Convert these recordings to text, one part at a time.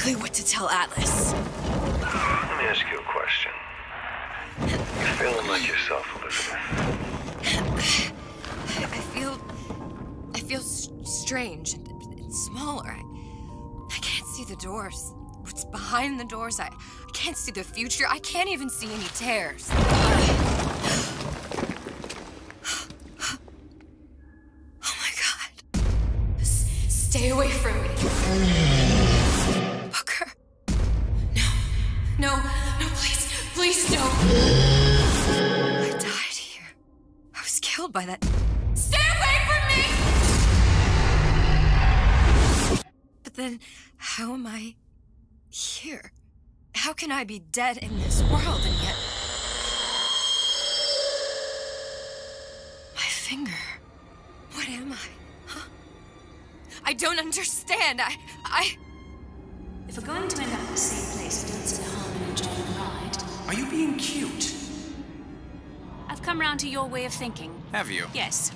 exactly what to tell Atlas. Let me ask you a question. You feeling like yourself, Elizabeth? I feel strange and smaller. I can't see the doors. What's behind the doors? I can't see the future. I can't even see any tears. Oh my God. Stay away from me. Booker. No, please, no. I died here. I was killed by that. Stay away from me! But then, how am I here? How can I be dead in this world and yet... My finger. What am I? Huh? I don't understand. If we're going to end up in the same place, it doesn't harm in enjoying the ride. Are you being cute? I've come round to your way of thinking. Have you? Yes.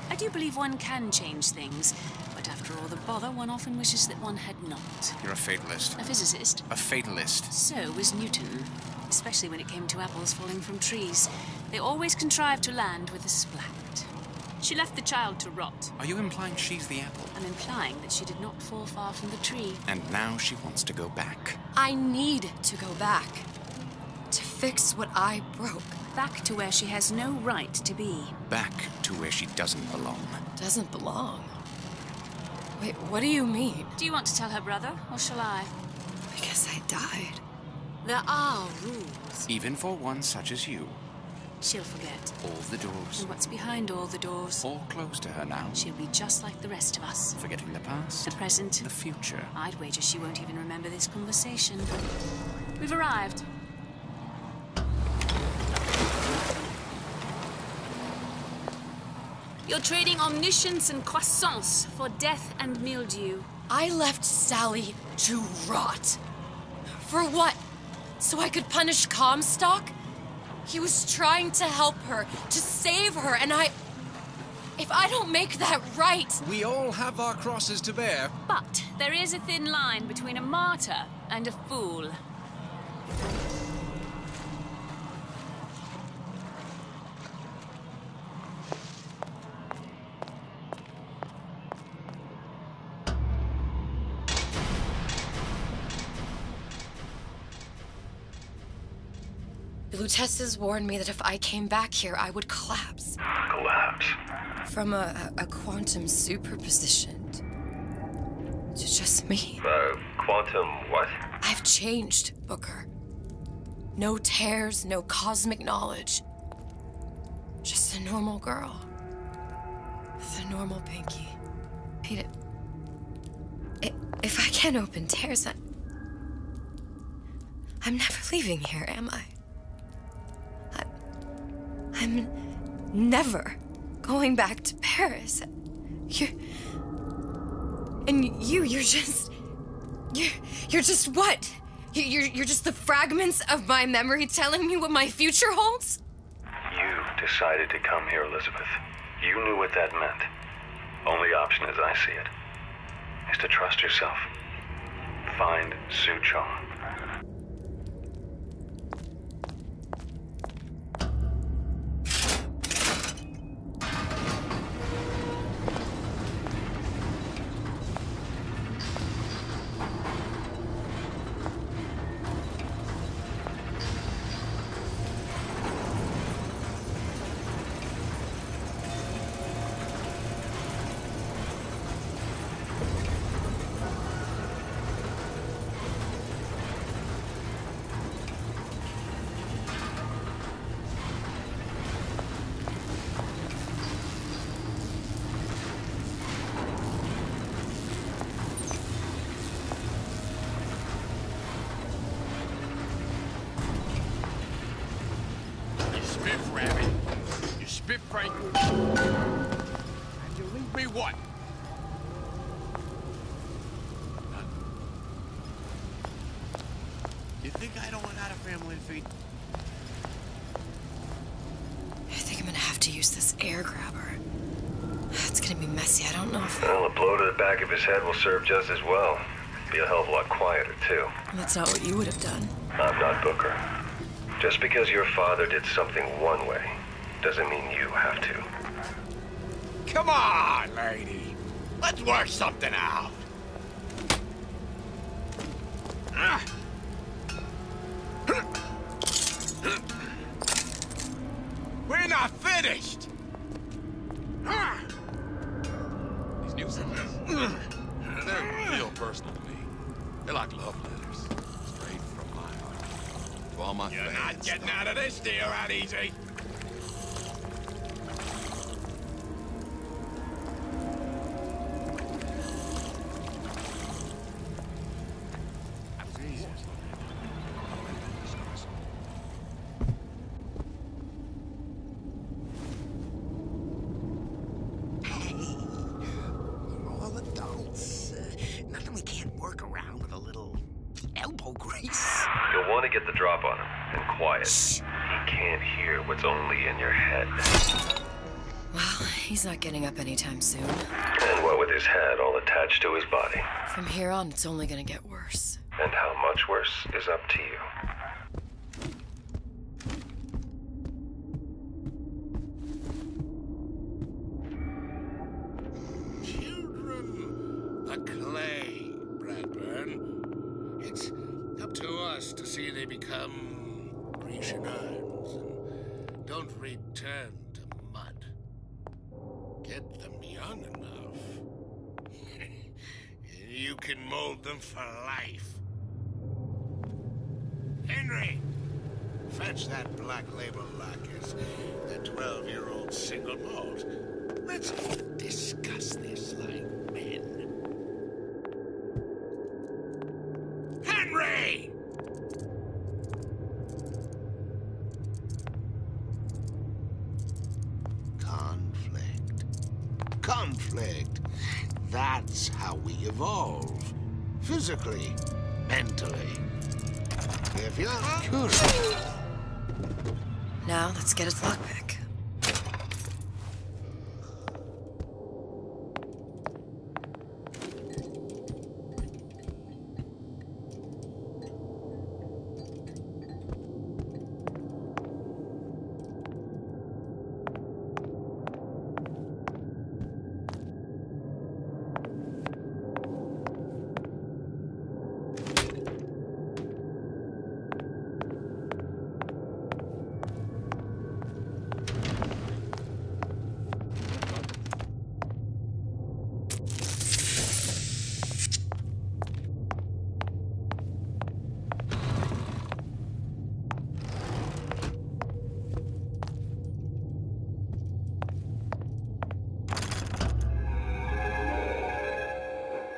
I do believe one can change things, but after all the bother, one often wishes that one had not. You're a fatalist. A physicist? A fatalist. So was Newton, especially when it came to apples falling from trees. They always contrived to land with a splat. She left the child to rot. Are you implying she's the apple? I'm implying that she did not fall far from the tree. And now she wants to go back. I need to go back. To fix what I broke. Back to where she has no right to be. Back to where she doesn't belong. Doesn't belong? Wait, what do you mean? Do you want to tell her brother, or shall I? I guess I died. There are rules. Even for one such as you. She'll forget. All the doors. And what's behind all the doors? All closed to her now. She'll be just like the rest of us. Forgetting the past. The present. The future. I'd wager she won't even remember this conversation. We've arrived. You're trading omniscience and croissance for death and mildew. I left Sally to rot. For what? So I could punish Comstock? He was trying to help her, to save her, and if I don't make that right... We all have our crosses to bear. But there is a thin line between a martyr and a fool. The Lutesses warned me that if I came back here, I would collapse. Collapse? From a quantum superposition to just me. Quantum what? I've changed, Booker. No tears, no cosmic knowledge. Just a normal girl. With a normal pinky. Wait, if I can't open tears, I'm never leaving here, am I? I'm never going back to Paris. You're just what? You're just the fragments of my memory telling me what my future holds? You decided to come here, Elizabeth. You knew what that meant. Only option, as I see it, is to trust yourself. Find Sue Chong. Spit prank. And you leave me what? Huh? You think I don't want out a family to feed? I think I'm gonna have to use this air grabber. It's gonna be messy. I don't know if... Well, a blow to the back of his head will serve just as well. Be a hell of a lot quieter, too. That's not what you would have done. I'm not Booker. Just because your father did something one way, doesn't mean you have to. Come on, lady. Let's work something out. We're not finished. These new singles, they're real personal to me. They're like love letters, straight from my heart. To all my You're fans. not getting out of this deal that easy. We're all adults. Nothing we can't work around with a little elbow grease. You'll want to get the drop on him, and quiet. He can't hear what's only in your head. Well, he's not getting up anytime soon. And what with his head all attached to his body. From here on, it's only gonna get worse. And how much worse is up to you. Children, the clay, Bradburn. It's up to us to see they become Grecian urns and don't return to mud. Get them young enough. You can mold them for life. Henry, fetch that black label lacquers, that 12-year-old single malt. Let's discuss this like men. Henry! Conflict. That's how we evolve. Physically, mentally. If you're curious. Now, let's get his lockpick.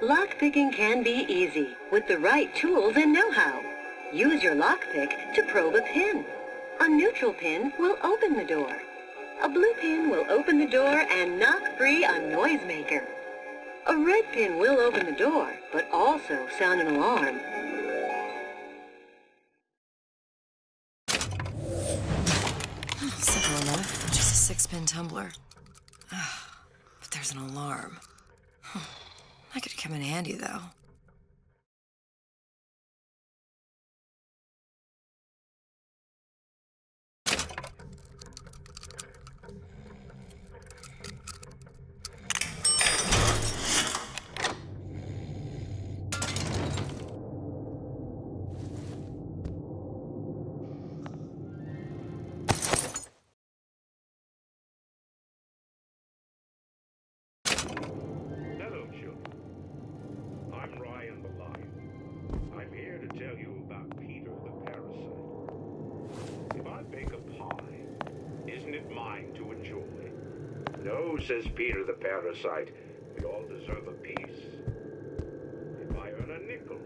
Lockpicking can be easy with the right tools and know-how. Use your lockpick to probe a pin. A neutral pin will open the door. A blue pin will open the door and knock free a noisemaker. A red pin will open the door, but also sound an alarm. Simple enough, just a 6-pin tumbler. But there's an alarm. That could come in handy, though. No, says Peter the parasite, we all deserve a piece. If I earn a nickel,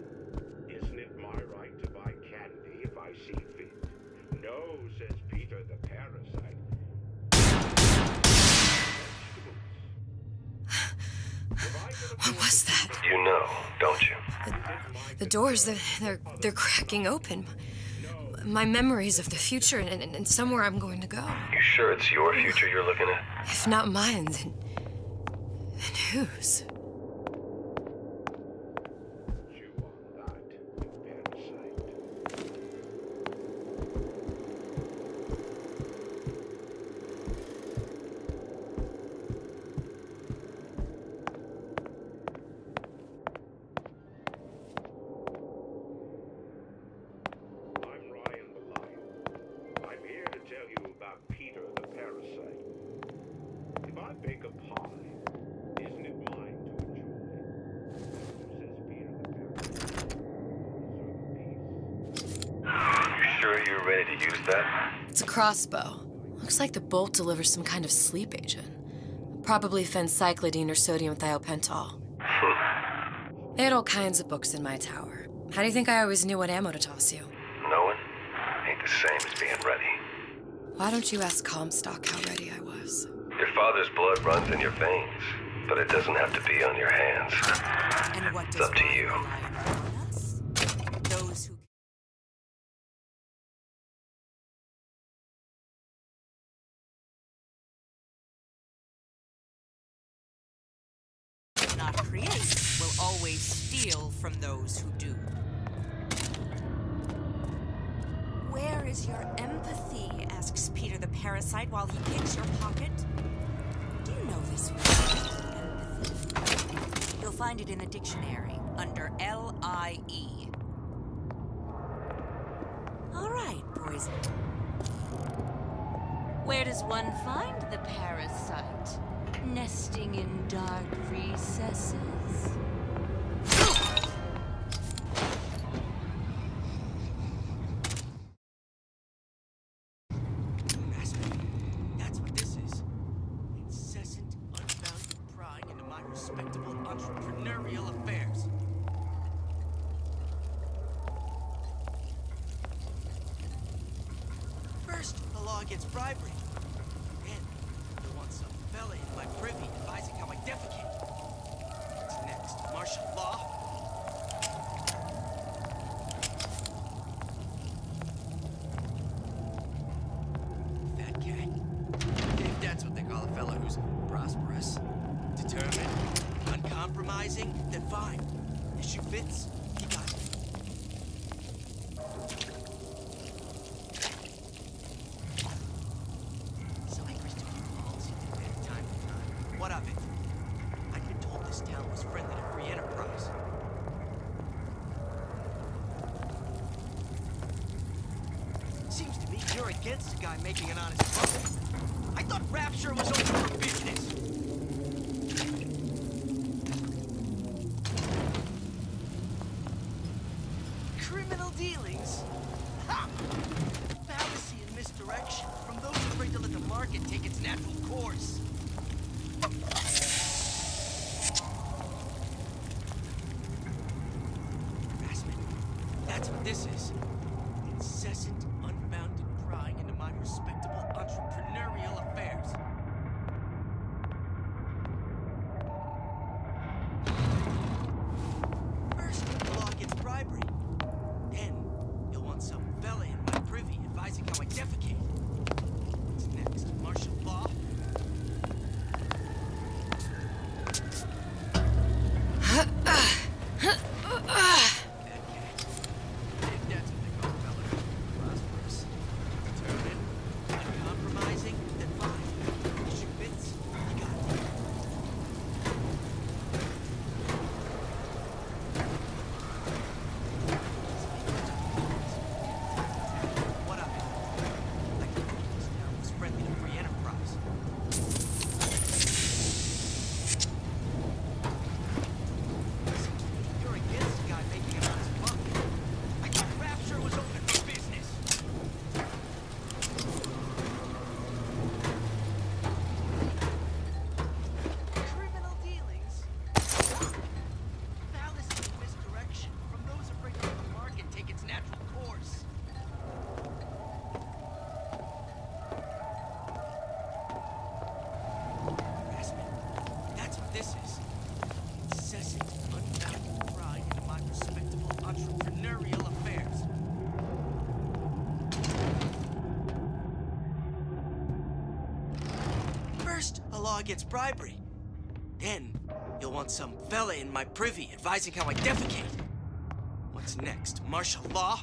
isn't it my right to buy candy if I see fit? No, says Peter the parasite. What was that? You know, don't you? The doors, they're cracking open. My memories of the future and somewhere I'm going to go. You sure it's your future you're looking at? If not mine, then whose? I bake a pie. Isn't it mine to enjoy? Says Peter the Parasite. You sure you're ready to use that? It's a crossbow. Looks like the bolt delivers some kind of sleep agent. Probably phencyclidine or sodium thiopental. They had all kinds of books in my tower. How do you think I always knew what ammo to toss you? Knowing ain't the same as being ready. Why don't you ask Comstock how ready I was? Your father's blood runs in your veins, but it doesn't have to be on your hands. And what It's does up to you. rely upon us? Those who not create will always steal from those who do. Where is your empathy? Asks Peter the Parasite while he picks your pocket. Do you know this word, empathy? You'll find it in the dictionary under L-I-E. All right, boys. Where does one find the parasite? Nesting in dark recesses? That's what this is. Incessant, unbounded prying into my respectable entrepreneurial affairs. First, the law gets bribery. Then, you want some fella in my privy advising how I defecate. What's next? Martial law? Fat cat. If that's what they call a fella who's prosperous, determined, uncompromising, then fine. Issue fits, you got it. Cypress took balls into bed time to time. What of it? I'd been told this town was friendly to free enterprise. Seems to me you're against a guy making an honest buck. I thought Rapture was open for business. Criminal dealings? Ha! Fallacy and misdirection from those afraid to let the market take its natural course. Harassment. That's what this is. Incessant, unbounded prying into my respectable entrepreneurial affairs. First, the law gets bribery. Then, you'll want some fella in my privy advising how I defecate. What's next? Martial law? Uncompromising, then fine. Issue fits, you got it. What of it? I think this town was friendly to free enterprise. You're against a guy making an honest buck. I thought Rapture was open for business. Criminal dealings? Fallacy and misdirection from those afraid to let the market take its natural course. Harassment. That's what this is. Incessant, unbounded prying into my respectable entrepreneurial affairs. First, a law gets bribery. Then, you'll want some fella in my privy advising how I defecate. What's next? Martial law?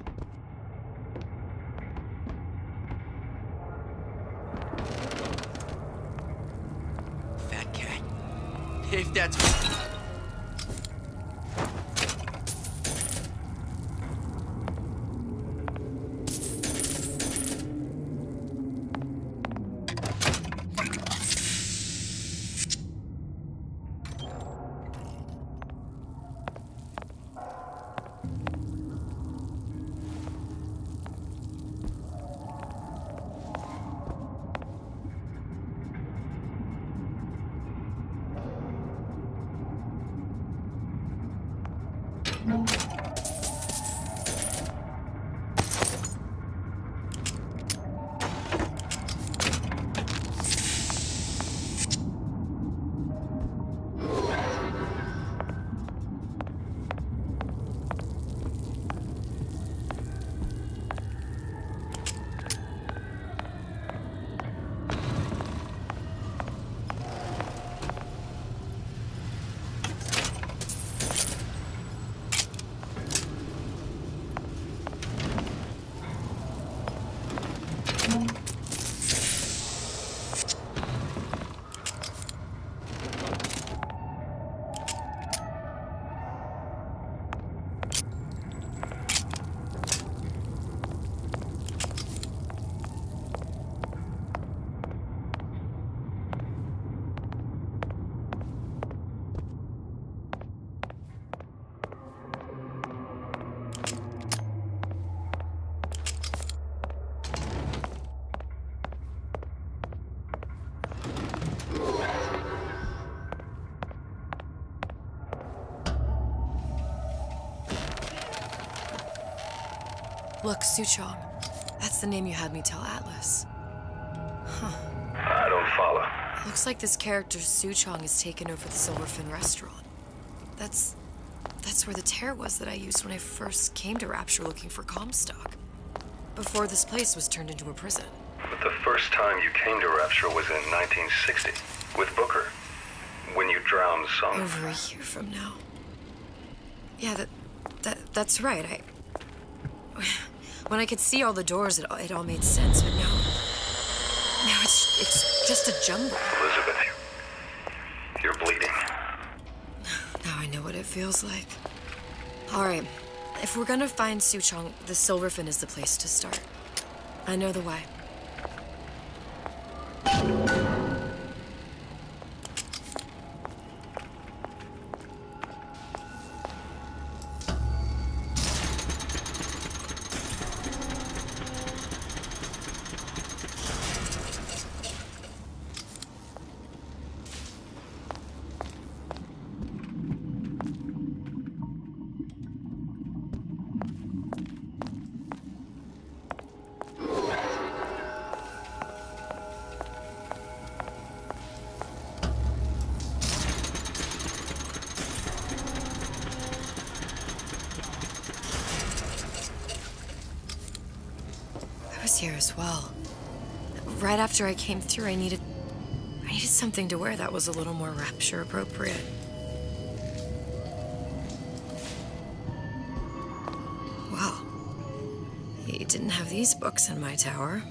Fat cat. If that's what... Look, Suchong. That's the name you had me tell Atlas. Huh. I don't follow. Looks like this character Suchong has taken over the Silverfin restaurant. That's where the tear was that I used when I first came to Rapture looking for Comstock. Before this place was turned into a prison. But the first time you came to Rapture was in 1960, with Booker. When you drowned some... Over a year from now. Yeah, that's right. When I could see all the doors, it all made sense, but now it's just a jumble. Elizabeth, you're bleeding. Now I know what it feels like. All right, if we're gonna find Suchong, the Silverfin is the place to start. I know the way. Here as well. Right after I came through, I needed something to wear that was a little more Rapture appropriate. Well, you didn't have these books in my tower.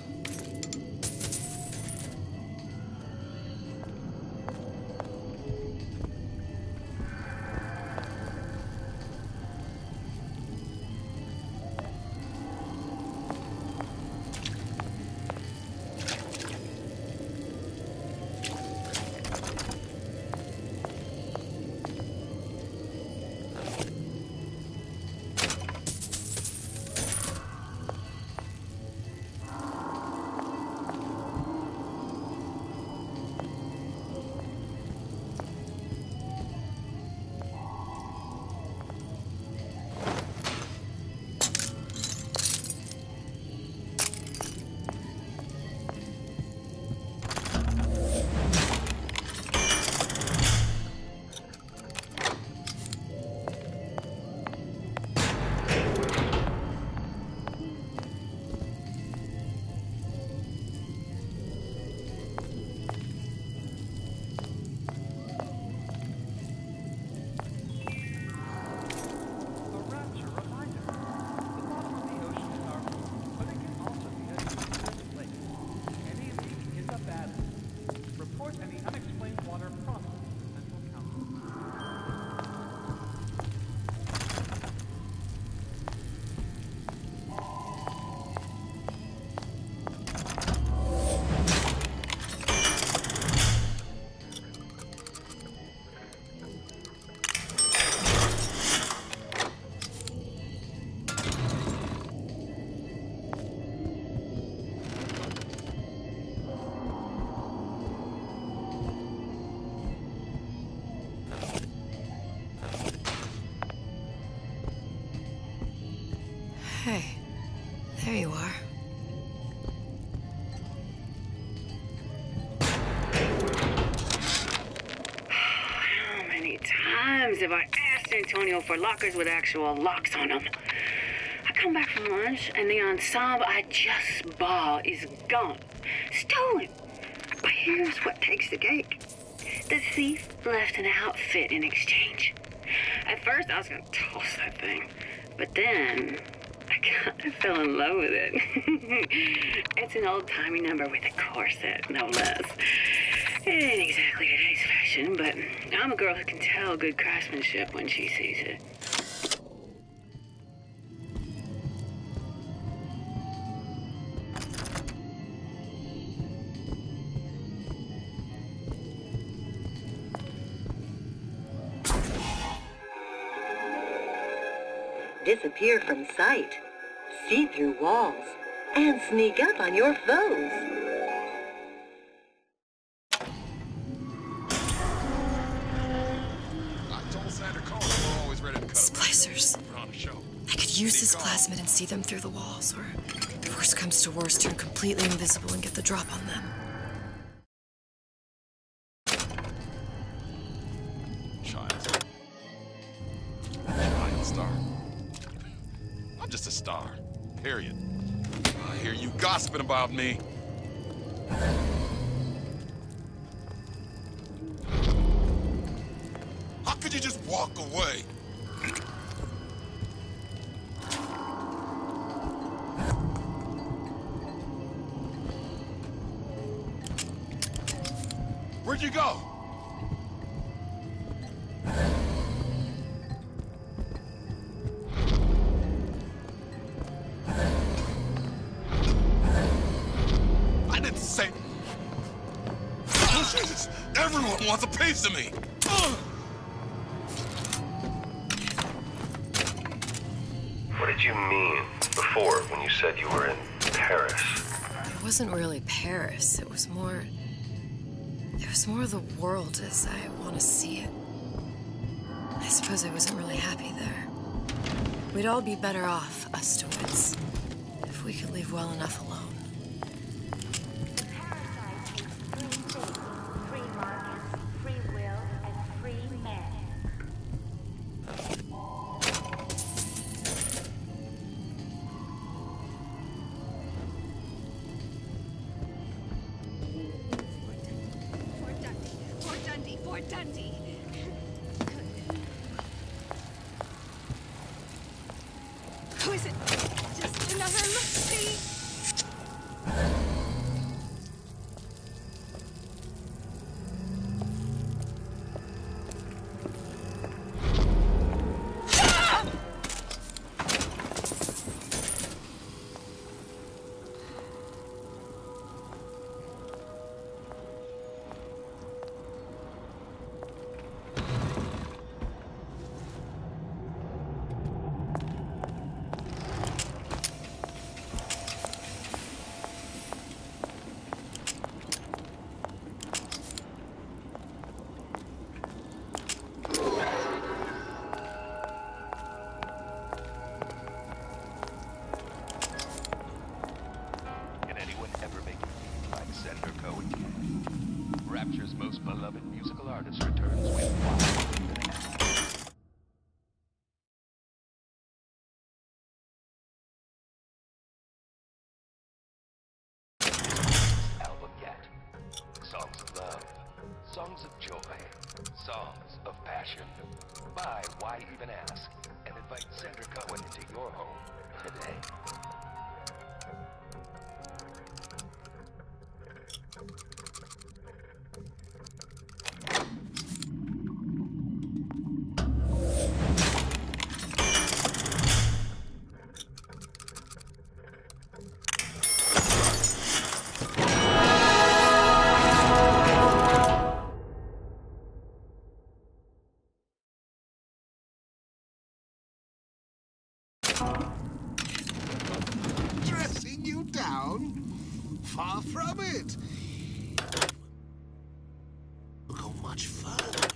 Hey, there you are. How many times have I asked Antonio for lockers with actual locks on them? I come back from lunch and the ensemble I just bought is gone. Stolen. But here's what takes the cake. The thief left an outfit in exchange. At first I was gonna toss that thing, but then I kind of fell in love with it. It's an old-timey number with a corset, no less. It ain't exactly today's fashion, but I'm a girl who can tell good craftsmanship when she sees it. Disappear from sight, see through walls, and sneak up on your foes. I told Santa Claus we're always ready to cut Splicers. on a show. I could use this plasmid and see them through the walls, or if worst comes to worst, turn completely invisible and get the drop on them. Giant star. I'm just a star. Period. I hear you gossiping about me. How could you just walk away? Where'd you go? I didn't say... Oh, Jesus! Everyone wants a piece of me! What did you mean before when you said you were in Paris? It wasn't really Paris. It was more of the world as I want to see it. I suppose I wasn't really happy there. We'd all be better off, us stewards, if we could leave well enough alone. Free markets, free will, and free men. Fort Dundee. Who is it? Just another look-see. Rapture's most beloved musical artist returns with album yet. Songs of love, songs of joy, songs of passion. Buy Why Even Ask and invite Sandra Cohen into your home today. Dressing you down? Far from it. Go much further.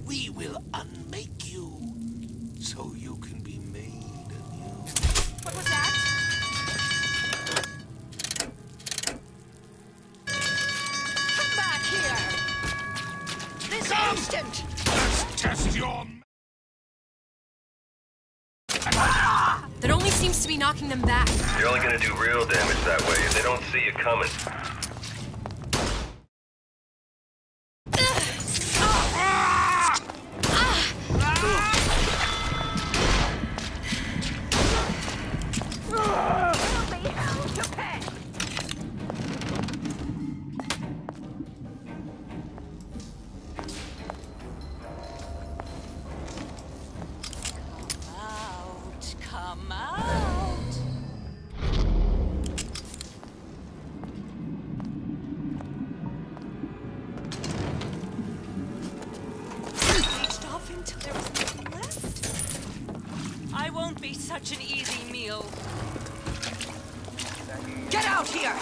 We will unmake you so you can be made anew. What was that? Come back here! This instant! Let's test your... That only seems to be knocking them back. You're only gonna do real damage that way if they don't see you coming. Come out! Reached off until there was nothing left. I won't be such an easy meal. Get out here!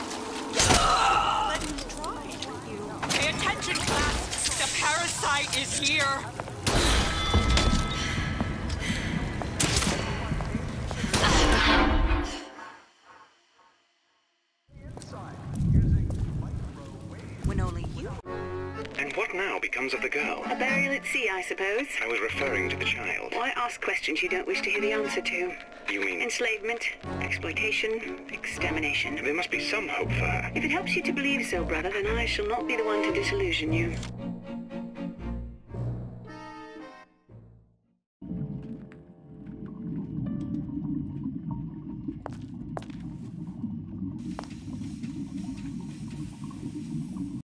Let me try, will you? Pay attention, class. The parasite is here. becomes of the girl? A burial at sea, I suppose. I was referring to the child. Why ask questions you don't wish to hear the answer to? You mean? Enslavement, exploitation, extermination. There must be some hope for her. If it helps you to believe so, brother, then I shall not be the one to disillusion you.